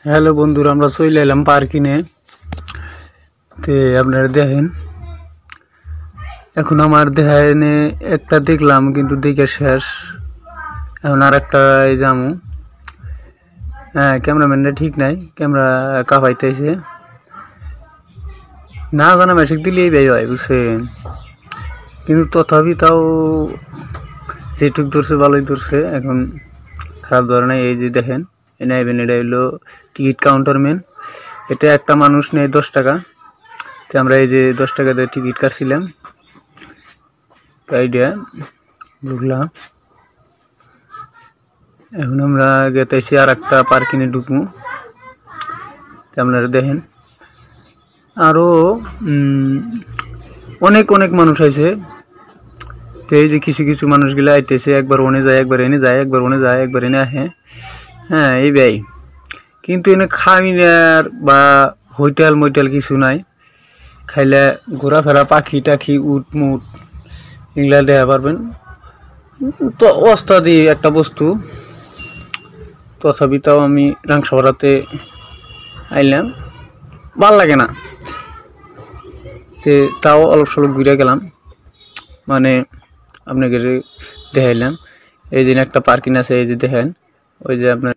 Hello বন্ধুরা, আমরা চলে এলাম পার্কিংয়ে। তে আপনারা দেখেন, এখন আমার দেখায়নে একটা দেখলাম কিন্তু দেখে শেষ। এখন আর একটা যামু। হ্যাঁ, ক্যামেরাম্যানটা ঠিক নাই, ক্যামেরা কাঁপাইতেছে না, জানা মেশিক দিলেই ব্যয় হয় বুঝছেন, কিন্তু তথাপি তাও যেটুক ধরছে ভালোই ধরছে। এখন খারাপ ধরে নাই। এই যে দেখেন, এটা হইলো টিকিট কাউন্টার মেন। এটা একটা মানুষ নেয় 10 টাকা। তো আমরা এই যে 10 টাকা দিয়ে টিকিট কাটছিলাম, আইডিয়া ঢুকলাম। এখন আমরা গেতেছি আর একটা পার্কিংয়ে ঢুকবো। আপনারা দেখেন আরো অনেক অনেক মানুষ আছে। তো এই যে কিছু কিছু মানুষগুলো আইতেছে, একবার ওনে যায়, একবার এনে যায়, একবার ওনে যায়, একবার এনে আসে। হ্যাঁ, এই ব্যয় কিন্তু এনে খামিনার বা হোটেল মোটেল কিছু নাই। খাইলে ঘোরাফেরা, পাখি টাখি, উট মুট এগুলা দেখা পারবেন। তো ওস্তাদি একটা বস্তু, তথাপি তাও আমি রাংসাপাড়াতে আইলাম, ভাল লাগে না যে তাও অল্প স্বল্প ঘুরে গেলাম, মানে আপনাকে দেখাইলাম। এই দিন একটা পার্কিং আছে, এই যে দেখেন, ওই যে আপনার